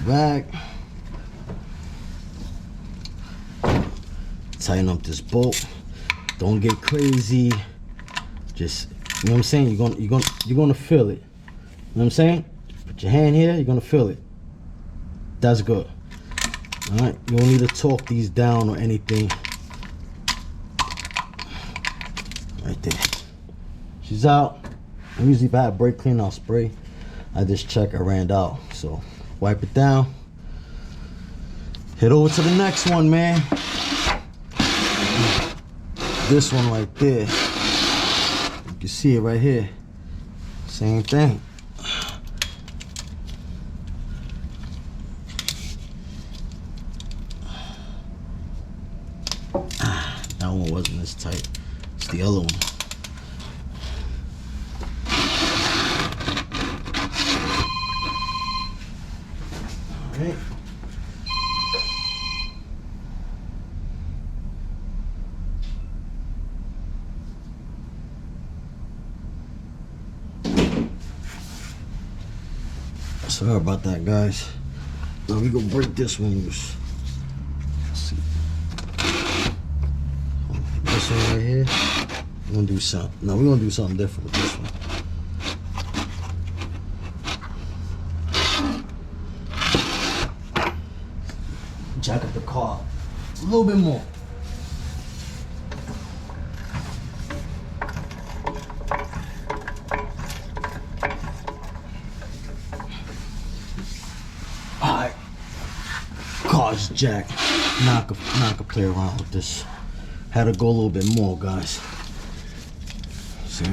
back. Tighten up this bolt. Don't get crazy. Just, you know what I'm saying? You're gonna feel it. You know what I'm saying? Put your hand here, you're gonna feel it. That's good. Alright, you don't need to torque these down or anything. Right there. She's out. Usually if I have brake clean, I'll spray. I just check, I ran out. So wipe it down. Head over to the next one, man. This one right there. You can see it right here. Same thing. That one wasn't as tight. It's the other one. Alright. Sorry about that, guys. Now we gonna break this one loose. Let's see. This one right here. We're gonna do something. No, we're gonna do something different with this one. Jack up the car a little bit more. Alright. Car's jacked. Not gonna play around with this. Had to go a little bit more, guys. See,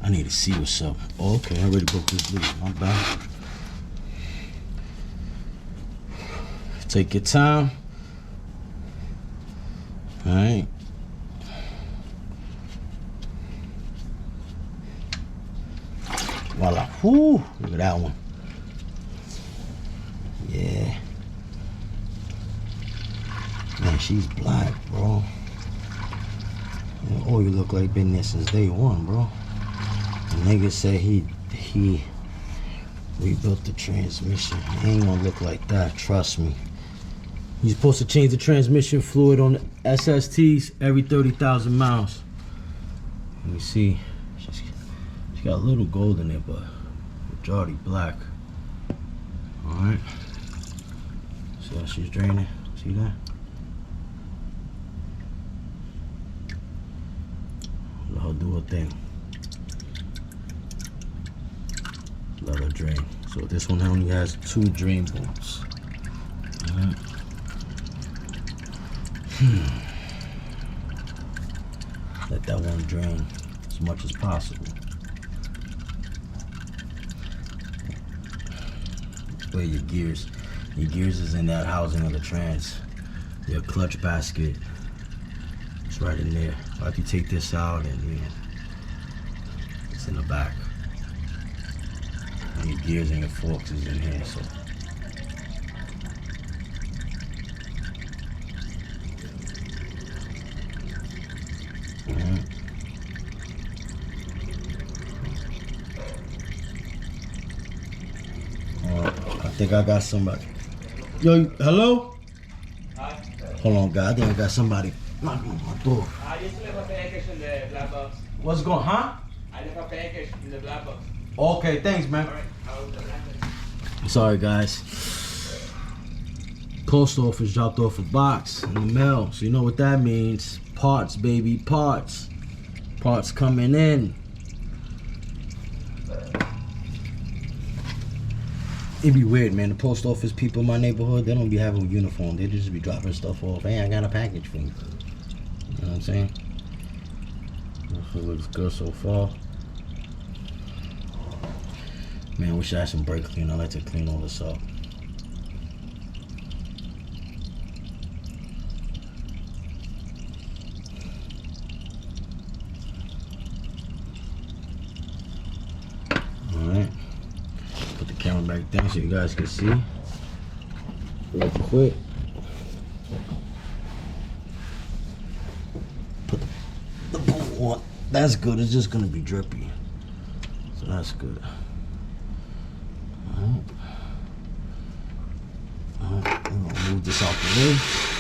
I need to see what's up. Oh, okay, I already broke this loose. My bad. Take your time. Alright. Voila. Whoo! Look at that one. Yeah. Man, she's black, bro. Oh, you look like been there since day one, bro. The nigga said he rebuilt the transmission. It ain't gonna look like that, trust me. You're supposed to change the transmission fluid on the SSTs every 30,000 miles. Let me see. She's got a little gold in it, but majority black. Alright. See how she's draining? See that? Let her do her thing. Let her drain. So this one only has 2 drain bolts. Alright. Let that one drain as much as possible. Where your gears is in that housing of the trans. Your clutch basket is right in there. After you take this out, and you know, it's in the back. And your gears and your forks is in here. So. I think I got somebody. Yo, hello? Hi. Hold on, guys. I think I got somebody knocking on my door. I just left a package in the black box. What's going on, huh? I left a package in the black box. Okay, thanks, man. Alright. Sorry, guys. Post office dropped off a box in the mail. So you know what that means. Parts, baby, parts. Parts coming in. It'd be weird, man. The post office people in my neighborhood, they don't be having a uniform. They just be dropping stuff off. Hey, I got a package for you. You know what I'm saying? It looks good so far. Man, I wish I had some brake clean. I like to clean all this up. Alright. Put the camera back down so you guys can see. Real quick. Put the bolt on. That's good. It's just gonna be drippy. So that's good. Alright. Move this out the way.